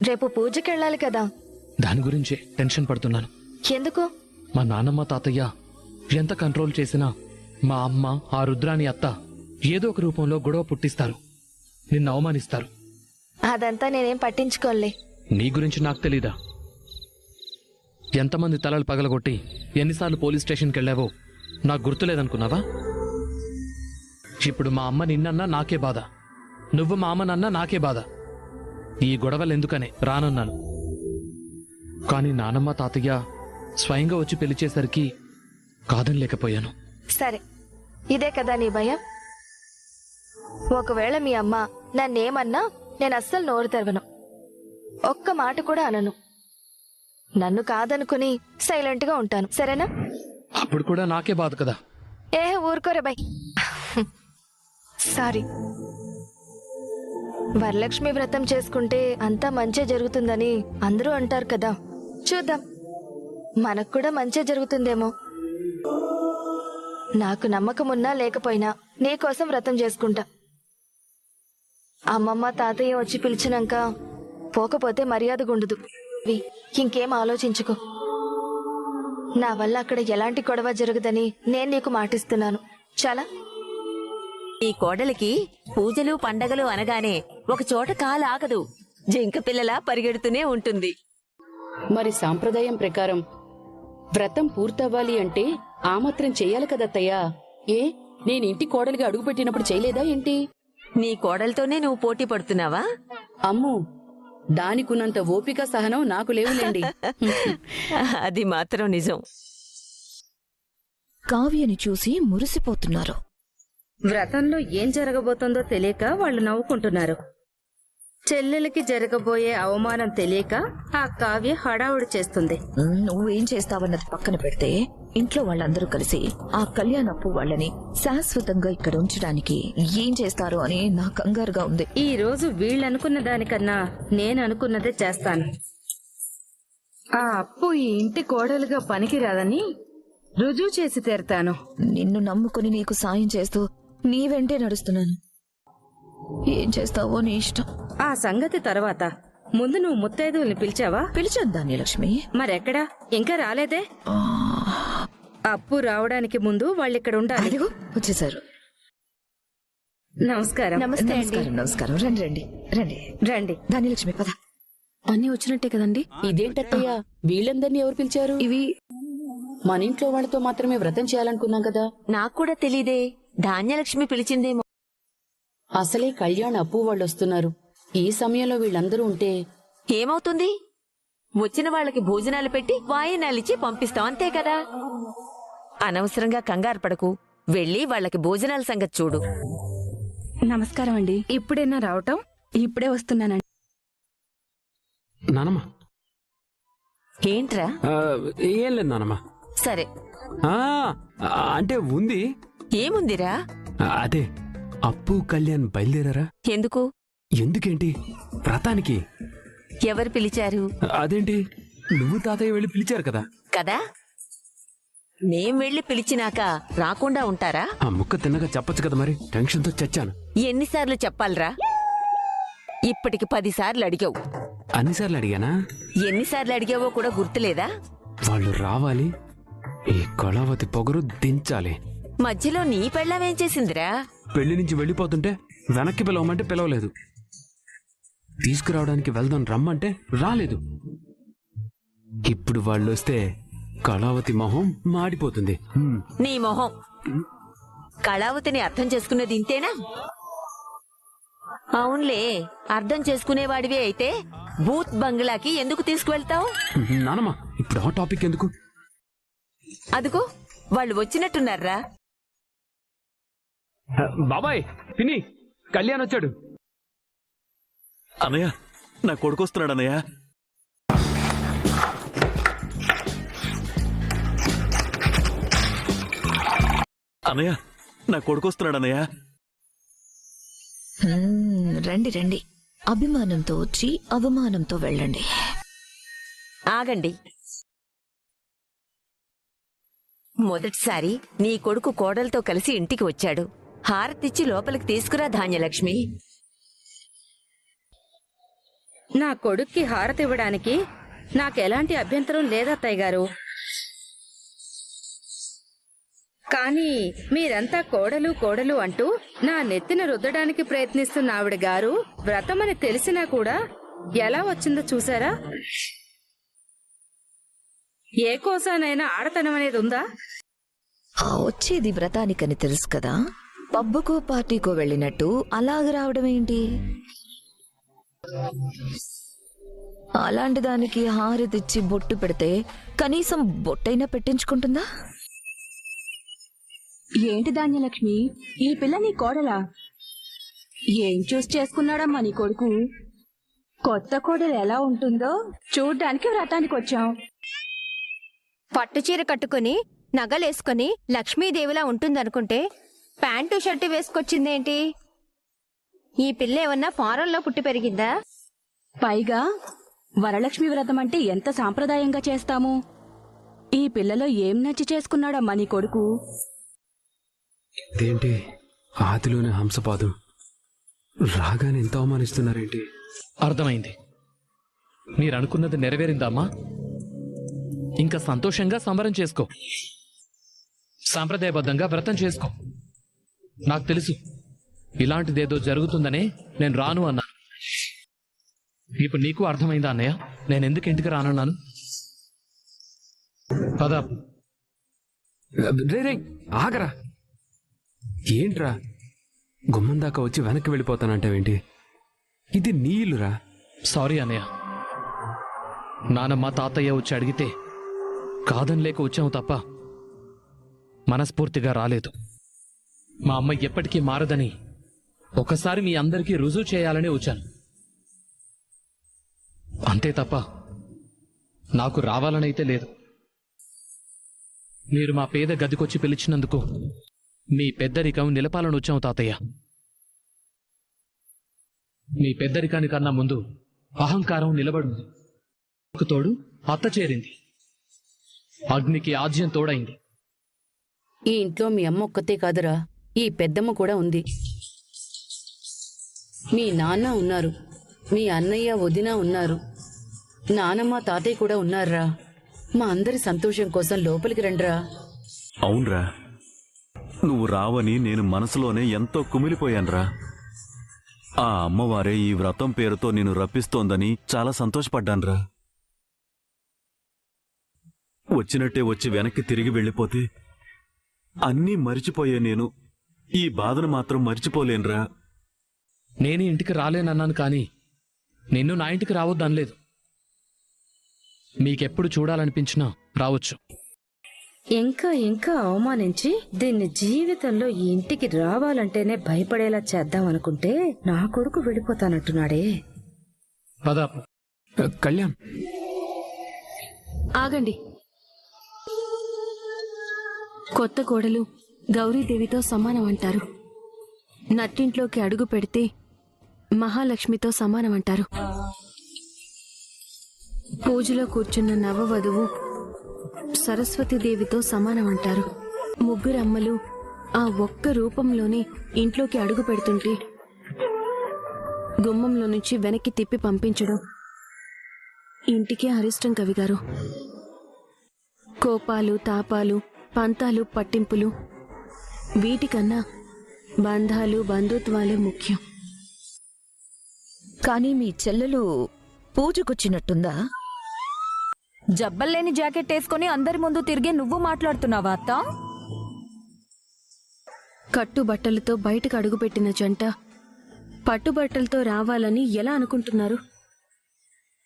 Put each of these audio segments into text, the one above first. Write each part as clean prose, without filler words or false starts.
రేపు పూజకెళ్ళాలి కదా. దాని గురించే టెన్షన్ పడుతున్నాను. ఎందుకు? మా నానమ్మ తాతయ్య ఎంత కంట్రోల్ చేసినా మా అమ్మ ఆ రుద్రాని అత్త ఏదో ఒక రూపంలో గొడవ పుట్టిస్తారు, నిన్ను అవమానిస్తారు. అదంతా నేనేం పట్టించుకోలే. నీ గురించి నాకు తెలీదా? ఎంతమంది తలలు పగలగొట్టి ఎన్నిసార్లు పోలీస్ స్టేషన్కి వెళ్ళావో నాకు గుర్తులేదనుకున్నావా? ఇప్పుడు మా అమ్మ నిన్నన్నా నాకే బాధ, నువ్వు మా అమ్మనన్నా నాకే బాధ. ఈ గొడవలు ఎందుకనే రానన్నాను. కానీ నానమ్మ తాతయ్య స్వయంగా వచ్చి పెళ్లి చేసరికి కాదనలేకపోయాను. సరే, ఇదే కదా నీ భయం? ఒకవేళ మీ అమ్మ నన్నేమన్నా నేను అస్సలు నోరు తెరవను, ఒక్క మాట కూడా అనను. నన్ను కాదనుకుని సైలెంట్ గా ఉంటాను, సరేనా? అప్పుడు కూడా నాకే బాధ కదా. ఊరుకోరే బై. సారీ. వరలక్ష్మి వ్రతం చేసుకుంటే అంతా మంచే జరుగుతుందని అందరూ అంటారు కదా. చూద్దాం, మనకు కూడా మంచే జరుగుతుందేమో. నాకు నమ్మకం ఉన్నా లేకపోయినా నీకోసం వ్రతం చేసుకుంటా. అమ్మమ్మ తాతయ్య వచ్చి పిలిచినాక పోకపోతే మర్యాదగుండదు. ఇంకేం ఆలోచించుకో. నా వల్ల అక్కడ ఎలాంటి గొడవ జరగదని నేను నీకు మాటిస్తున్నాను. చాలా. ఈ కోడలికి పూజలు పండగలు అనగానే ఒక చోట కాలాగదు, జింక పిల్లలా పరిగెడుతూనే ఉంటుంది. మరి సాంప్రదాయం ప్రకారం వ్రతం పూర్తవ్వాలి అంటే ఆ మాత్రం చెయ్యాలి కదత్తయ్యా. నేనింటి కోడలిగా అడుగుపెట్టినప్పుడు చేయలేదా ఏంటి? నీ కోడలతోనే నువ్వు పోటీ పడుతున్నావా? అమ్మో, దానికున్నంత ఓపిక సహనం నాకు లేవులేండి. అది మాత్రం నిజం. కావ్యని చూసి మురిసిపోతున్నారు. వ్రతంలో ఏం జరగబోతుందో తెలియక వాళ్ళు నవ్వుకుంటున్నారు. చెల్లెలకి జరగబోయే అవమానం తెలియక ఆ కావ్య హడావుడి చేస్తుంది. నువ్వేం చేస్తావన్నది పక్కన పెడితే ఇంట్లో వాళ్ళందరూ కలిసి ఆ కళ్యాణప్పు వాళ్ళని శాశ్వతంగా ఇక్కడ ఉంచడానికి ఏం చేస్తారో అని నా కంగారుగా ఉంది. ఈ రోజు వీళ్ళనుకున్న దానికన్నా నేను అనుకున్నదే చేస్తాను. ఆ అప్పు ఈ ఇంటి కోడలుగా పనికిరాదని రుజువు చేసి తీరుతాను. నిన్ను నమ్ముకుని నీకు సాయం చేస్తూ నీ వెంటే నడుస్తున్నాను. ఏం చేస్తావో నీ ఇష్టం. ఆ సంగతి తర్వాత ముందు నువ్వు ముత్తైదువుల్ని పిలిచావా? పిలిచాను ధాన్యలక్ష్మి. మరెక్కడా? ఇంకా రాలేదే? అప్పు రావడానికి ముందు వాళ్ళిక్కడ ఉండాలి. అదిగో వచ్చేసారు. నమస్కారం. నమస్తే అండి. నమస్కారం. నమస్కారం. రండి రండి రండి రండి. ధాన్యలక్ష్మి పద. అన్నీ వచ్చినట్టే కదండి. ఇదేంటత్తయ్యా, వీళ్ళందరినీ ఎవరు పిలిచారు? ఇవి మన ఇంట్లో వాళ్ళతో మాత్రమే వ్రతం చేయాలనుకున్నాం కదా. నాకు కూడా తెలీదే, ధాన్యలక్ష్మి పిలిచిందేమో. అసలే కళ్యాణ్ అప్పు వాళ్ళు వస్తున్నారు. ఈ సమయంలో వీళ్ళందరూ ఉంటే ఏమవుతుంది? వచ్చిన వాళ్ళకి భోజనాలు పెట్టి వాయినాలిచ్చి పంపిస్తాం, అంతే కదా. అనవసరంగా కంగారు పడకు, వెళ్ళి వాళ్ళకి భోజనాల సంగతి చూడు. నమస్కారం అండి. ఇప్పుడైనా రావటం? ఇప్పుడే వస్తున్నానండి. నానమ్మ. ఏంట్రా? ఏం లేదు నానమ్మ. సరే, అంటే ఉంది. ఏముందిరా? అదే అప్పు కళ్యాణ్ బయలుదేరారా? ఎందుకు? ఎందుకేంటి? వ్రతానికి. ఎవరు పిలిచారు? అదేంటి, నువ్వు తాతయ్య వెళ్ళి పిలిచారు కదా. కదా, మేం వెళ్లి పిలిచినాక రాకుండా ఉంటారా? ఆ ముక్క తిన్నగా చెప్పొచ్చు కదా. మరి టెన్షన్తో చచ్చాను. ఎన్నిసార్లు చెప్పాలరా? ఇప్పటికి 10 సార్లు అడిగావు. అన్నిసార్లు అడిగానా? ఎన్నిసార్లు అడిగావో కూడా గుర్తులేదా? వాళ్ళు రావాలి, ఈ కళావతి పొగరు దించాలి. మధ్యలో నీ పెళ్ళామేం చేసిందిరా? పెళ్లి నుంచి వెళ్ళిపోతుంటే వెనక్కి పిలవమంటే పిలవలేదు, తీసుకురావడానికి వెళ్దాం రమ్మంటే రాలేదు. ఇప్పుడు వాళ్ళు వస్తే కళావతి మొహం మాడిపోతుంది. నీ మొహం. కళావతిని అర్థం చేసుకునేది ఇంతేనా? అవునులే, అర్థం చేసుకునేవాడివే అయితే బూత్ బంగ్లాకి ఎందుకు తీసుకువెళ్తావు? నానమ్మ, ఇప్పుడు ఆ టాపిక్ ఎందుకు? అదుగో వాళ్ళు వచ్చినట్టున్నారా. బాబాయ్, పిన్ని, కళ్యాణ్ వచ్చాడు. అన్నయ్య, నా కొడుకు వస్తున్నాడు అన్నయ్య. అన్నయ్య, నా కొడుకు వస్తున్నాడు అన్నయ్య. రండి రండి. అభిమానంతో వచ్చి అవమానంతో వెళ్ళండి. ఆగండి. మొదటిసారి నీ కొడుకు కోడలతో కలిసి ఇంటికి వచ్చాడు. హారతిచ్చి లోపలికి తీసుకురా ధాన్యలక్ష్మి. నా కొడుక్కి హారతి ఇవ్వడానికి నాకెలాంటి అభ్యంతరం లేదత్తయ్య గారు. కానీ మీరంతా కోడలు కోడలు అంటూ నా నెత్తిన రుద్దడానికి ప్రయత్నిస్తున్న ఆవిడ గారు వ్రతమని తెలిసినా కూడా ఎలా వచ్చిందో చూసారా? ఏ కోసానైనా ఆడతనం అనేది ఉందా? ఆ వచ్చేది వ్రతానికని తెలుసు కదా, పబ్బుకో పార్టీకో వెళ్ళినట్టు అలాగ రావడం ఏంటి? అలాంటి దానికి హారతిచ్చి బొట్టు పెడితే కనీసం బొట్టైనా పెట్టించుకుంటుందా? ఏంటి ధాన్యలక్ష్మి, ఈ పిల్ల నీ కోడలా? ఏం చూసి చేసుకున్నాడమ్మా నీ కొడుకు? కొత్త కోడలు ఎలా ఉంటుందో చూడ్డానికి వ్రతానికి వచ్చాం. పట్టుచీర కట్టుకుని నగలేసుకుని లక్ష్మీదేవిలా ఉంటుందనుకుంటే ప్యాంటు షర్టు వేసుకొచ్చిందేంటి? ఈ పిల్ల ఏమన్నా ఫారంలో పుట్టి పెరిగిందా? పైగా వరలక్ష్మి వ్రతం అంటే ఎంత సాంప్రదాయంగా చేస్తాము. ఈ పిల్లలో ఏం నచ్చి చేసుకున్నాడమ్మా నీ కొడుకు? ఇదేంటి ఆదిలోనే హంసపాదు రాగానే ఎంత అవమానిస్తున్నారేంటి? అర్థమైంది. మీరనుకున్నది నెరవేరిందమ్మా. ఇంకా సంతోషంగా సంబరం చేసుకో, సాంప్రదాయబద్ధంగా వ్రతం చేసుకో. నాకు తెలుసు ఇలాంటిదేదో జరుగుతుందనే నేను రాను అన్నాను. ఇప్పుడు నీకు అర్థమైందా అన్నయ్య నేను ఎందుకు ఇంటికి రానున్నాను? పద. రే రే ఆగరా, ఏంట్రా గుమ్మం దాకా వచ్చి వెనక్కి వెళ్ళిపోతానంటావేంటి? ఇది నీ ఇల్లురా. సారీ అన్నయ్య, నానమ్మ తాతయ్య వచ్చి అడిగితే కాదనిలేక వచ్చాము తప్ప మనస్ఫూర్తిగా రాలేదు. మా అమ్మ ఎప్పటికీ మారదని ఒకసారి మీ అందరికీ రుజువు చేయాలని వచ్చాను, అంతే తప్ప నాకు రావాలనైతే లేదు. మీరు మా పేద గదికొచ్చి పిలిచినందుకు మీ పెద్దరికం నిలపాలని వచ్చాము తాతయ్య. మీ పెద్దరికానికన్నా ముందు అహంకారం నిలబడింది. ఒక తోడు అత్త చేరింది, అగ్నికి ఆజ్యం తోడైంది. ఈ ఇంట్లో మీ అమ్మ ఒక్కతే కాదురా, ఈ పెద్దమ్మ కూడా ఉంది. మీ నాన్న ఉన్నారు, మీ అన్నయ్య వదిన ఉన్నారు, నానమ్మ తాతయ్య కూడా ఉన్నారా. మా అందరి సంతోషం కోసం లోపలికి రండిరా. అవునరా, నువ్వు రావని నేను మనసులోనే ఎంతో కుమిలిపోయానురా. ఆ అమ్మవారే ఈ వ్రతం పేరుతో నిన్ను రప్పిస్తోందని చాలా సంతోషపడ్డానురా. వచ్చినట్టే వచ్చి వెనక్కి తిరిగి వెళ్ళిపోతే అన్నీ మరిచిపోయే నేను ఈ బాధను మాత్రం మరిచిపోలేనురా. నేనే ఇంటికి రాలేనన్నాను కానీ నిన్ను నా ఇంటికి రావద్దు అనలేదు. మీకెప్పుడు చూడాలనిపించినా రావచ్చు. ఇంకా ఇంకా అవమానించి దీన్ని జీవితంలో ఈ ఇంటికి రావాలంటేనే భయపడేలా చేద్దామనుకుంటే నా కొడుకు వెళ్ళిపోతానంటున్నాడే. పద. కళ్యాణ్ ఆగండి. కొత్త కోడలు గౌరీదేవితో సమానం అంటారు. నట్టింట్లోకి అడుగు పెడితే మహాలక్ష్మితో సమానం అంటారు. పూజలో కూర్చున్న నవవధువు సరస్వతీదేవితో సమానం అంటారు. ముగ్గురు అమ్మలు ఆ ఒక్క రూపంలోనే ఇంట్లోకి అడుగు పెడుతుంటే గుమ్మంలో నుంచి వెనక్కి తిప్పి పంపించడం ఇంటికే అరిష్టం కవిగారు. కోపాలు, తాపాలు, పంతాలు, పట్టింపులు వీటికన్నా బంధాలు, బంధుత్వాలే ముఖ్యం. కానీ మీ చెల్లెలు పూజకొచ్చినట్టుందా? జబ్బల్లేని జాకెట్ వేసుకుని అందరి ముందు తిరిగే నువ్వు మాట్లాడుతున్నావా అత్త? కట్టుబట్టలతో బయటకు అడుగుపెట్టిన జంట పట్టుబట్టలతో రావాలని ఎలా అనుకుంటున్నారు?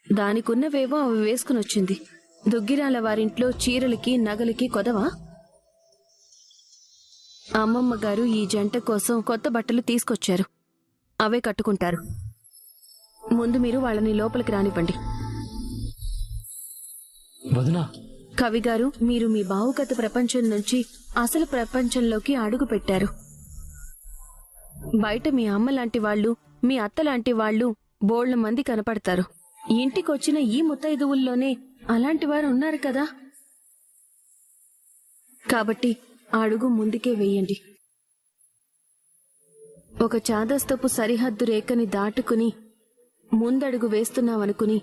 దానికున్నవేవో అవి వేసుకుని వచ్చింది. దుగ్గిరాల వారింట్లో చీరలకి నగలకి కొదవా? అమ్మమ్మ గారు ఈ జంట కోసం కొత్త బట్టలు తీసుకొచ్చారు, అవే కట్టుకుంటారు. ముందు మీరు వాళ్ళని లోపలికి రానివ్వండి. వదినా, కవిగారు, మీరు మీ భావుకత ప్రపంచం నుంచి అసలు ప్రపంచంలోకి అడుగు పెట్టారు. బయట మీ అమ్మ లాంటి వాళ్ళు, మీ అత్త లాంటి వాళ్ళు బోళ్ల మంది కనపడతారు. ఇంటికొచ్చిన ఈ ముత్తైదువుల్లోనే అలాంటి వారు ఉన్నారు కదా. కాబట్టి అడుగు ముందుకే వేయండి. ఒక చాదస్తపు సరిహద్దు రేఖని దాటుకుని ముందడుగు వేస్తున్నావనుకుని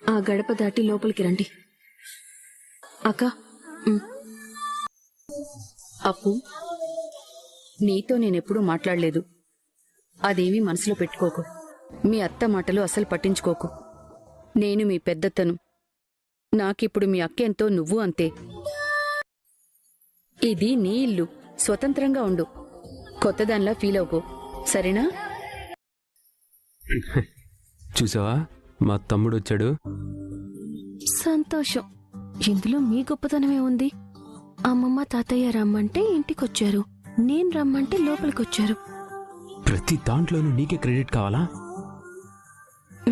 ఆ గడప దాటి లోపలికి రండి. అక్క, అప్పు, నీతో నేనెప్పుడూ మాట్లాడలేదు. అదేమీ మనసులో పెట్టుకోకు. మీ అత్త మాటలు అసలు పట్టించుకోకు. నేను మీ పెద్దత్తను. నాకిప్పుడు మీ అక్కెంతో నువ్వు అంతే. ఇది నీ ఇల్లు. స్వతంత్రంగా ఉండు. కొత్తదానిలా ఫీల్ అవ్వకు, సరేనా? చూసావా, మా తమ్ముడు వచ్చాడు. సంతోషం. ఇందులో మీ గొప్పతనమే ఉంది. అమ్మమ్మ తాతయ్య రమ్మంటే ఇంటికొచ్చారు, నేను రమ్మంటే లోపలికొచ్చారు. ప్రతి దాంట్లోనూ నీకే క్రెడిట్ కావాలా?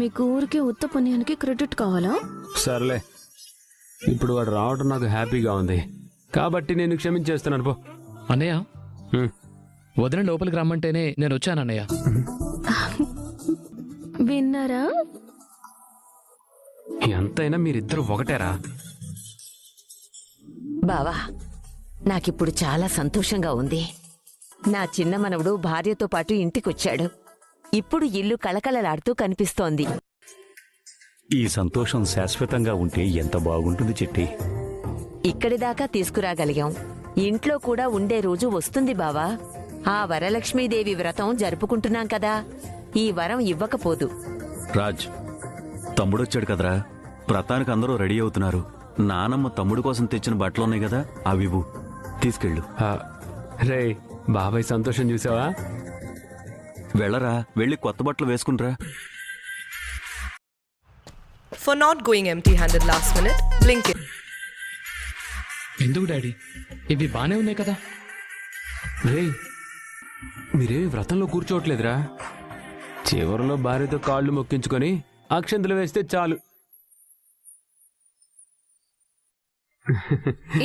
మీకు ఊరికే ఉత్త పుణ్యానికి క్రెడిట్ కావాలా? సర్లే, ఇప్పుడు వాడు రావడం నాకు హ్యాపీగా ఉంది కాబట్టి నేను క్షమించేస్తున్నాను. పో. అన్నయ్య, హ్మ్. వదిన లోపలికి రమ్మంటేనే నేను వచ్చాను అన్నయ్య. విన్నారా? ఎంతైనా మీరిద్దరు ఒకటేరా. బావా, నాకిప్పుడు చాలా సంతోషంగా ఉంది. నా చిన్న మనవడు భార్యతో పాటు ఇంటికొచ్చాడు. ఇప్పుడు ఇల్లు కళకళలాడుతూ కనిపిస్తోంది. ఈ సంతోషం శాశ్వతంగా ఉంటే ఎంత బాగుంటుంది చిట్టి. ఇక్కడిదాకా తీసుకురాగలిగాం. ఇంట్లో కూడా ఉండే రోజు వస్తుంది బావా. ఆ వరలక్ష్మీదేవి వ్రతం జరుపుకుంటున్నాం కదా, ఈ వరం ఇవ్వకపోదు. రాజ్, తమ్ముడొచ్చాడు కదరా, వ్రతానికి అందరూ రెడీ అవుతున్నారు. నానమ్మ తమ్ముడు కోసం తెచ్చిన బట్టలున్నాయి కదా, అవివు తీసుకెళ్ళు. రే, బాబాయ్ సంతోషం చూసావా? వెళ్ళరా, వెళ్ళి కొత్త బట్టలు వేసుకుంట్రా. For not going empty-handed last minute, Blinkit. ఎందుకు డాడీ? ఇవి బానే ఉన్నాయి కదా. రే, మీరేమి వ్రతంలో కూర్చోవట్లేదురా. చివరిలో భార్యతో కాళ్ళు మొక్కించుకొని అక్షంతలు వేస్తే చాలు.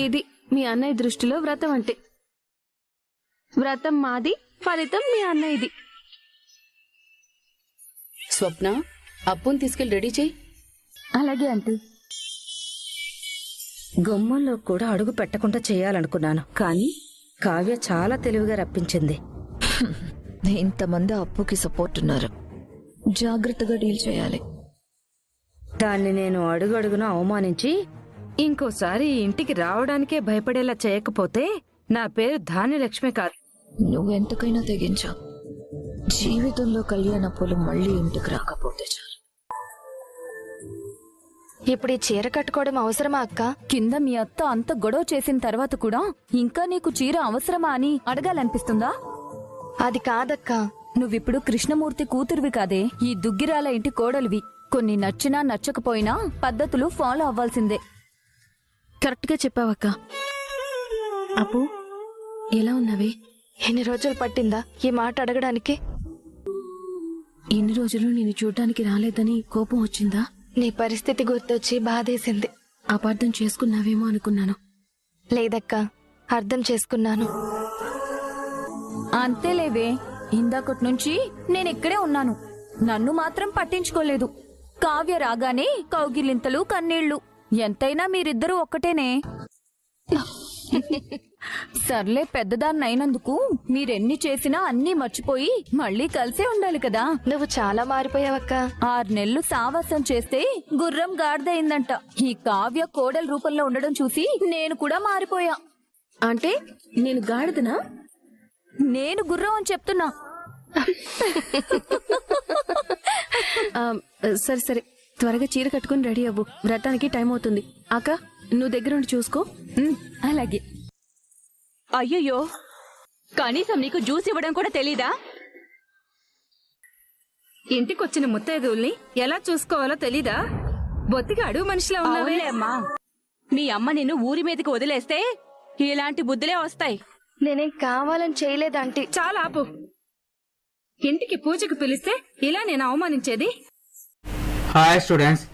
ఇది మీ అన్నయ్య దృష్టిలో వ్రతం అంటే. వ్రతం మాది, ఫలితం మీ అన్నయ్యది. స్వప్న, అప్పుని తీసుకెళ్ళి రెడీ చేయి. అలాగే ఆంటీ. గుమ్మంలో కూడా అడుగు పెట్టకుండా చేయాలనుకున్నాను, కానీ కావ్య చాలా తెలివిగా రప్పించింది. ఇంతమంది అప్పుకి సపోర్ట్ ఉన్నారు, జాగ్రత్తగా డీల్ చేయాలి. దాన్ని నేను అడుగడుగున అవమానించి ఇంకోసారి ఈ ఇంటికి రావడానికే భయపడేలా చేయకపోతే నా పేరు ధాన్యలక్ష్మి కాదు. నువ్వెంతకైనా తెగించా. జీవితంలో కళ్యాణప్పులు మళ్ళీ ఇంటికి రాకపోతే చాలు. ఇప్పుడు ఈ చీర కట్టుకోవడం అవసరమా అక్క? కింద మీ అత్త అంత గొడవ చేసిన తర్వాత కూడా ఇంకా నీకు చీర అవసరమా అని అడగాలనిపిస్తుందా? అది కాదక్క. నువ్విప్పుడు కృష్ణమూర్తి కూతురువి కాదే, ఈ దుగ్గిరాల ఇంటి కోడలివి. కొన్ని నచ్చినా నచ్చకపోయినా పద్ధతులు ఫాలో అవ్వాల్సిందే. కరెక్ట్ గా చెప్పావక్క. అప్పు, ఎలా ఉన్నావే? ఎన్ని రోజులు పట్టిందా ఈ మాట అడగడానికి? ఇన్ని రోజులు నేను చూడ్డానికి రాలేదని కోపం వచ్చిందా? నీ పరిస్థితి గుర్తొచ్చి బాధేసింది. అపార్థం చేసుకున్నావేమో అనుకున్నాను. లేదక్క, అర్థం చేసుకున్నాను. అంతేలేవే, ఇందాకటి నుంచి నేనిక్కడే ఉన్నాను, నన్ను మాత్రం పట్టించుకోలేదు. కావ్య రాగానే కౌగిలింతలు, కన్నీళ్లు. ఎంతైనా మీరిద్దరూ ఒక్కటేనే. సర్లే, పెద్దదాన్నైనందుకు మీరెన్ని చేసినా అన్నీ మర్చిపోయి మళ్ళీ కలిసే ఉండాలి కదా. నువ్వు చాలా మారిపోయావక్క. 6 నెలలు సావాసం చేస్తే గుర్రం గాడిదయిందంట. ఈ కావ్య కోడల రూపంలో ఉండడం చూసి నేను కూడా మారిపోయా. అంటే నేను గాడిదనా? నేను గుర్రం అని చెప్తున్నా. సరే సరే, త్వరగా చీర కట్టుకుని రెడీ అవ్వు, వ్రతానికి టైం అవుతుంది. అక్క, నువ్వు దగ్గరుండి చూసుకో. అలాగే. అయ్యయ్యో, కనీసం నీకు జ్యూస్ ఇవ్వడం కూడా తెలీదా? ఇంటికొచ్చిన ముత్తైదువుల్ని ఎలా చూసుకోవాలో తెలీదా? బొత్తిగా అడుగు మనిషిలా ఉన్నావే. అమ్మా, మీ అమ్మ నిన్ను ఊరి మీదకి వదిలేస్తే ఇలాంటి బుద్ధులే వస్తాయి. నేనేం కావాలని చేయలేదంటే. చాలా ఆపు. ఇంటికి పూజకు పిలిస్తే ఇలా నేను అవమానించేది? Hi students,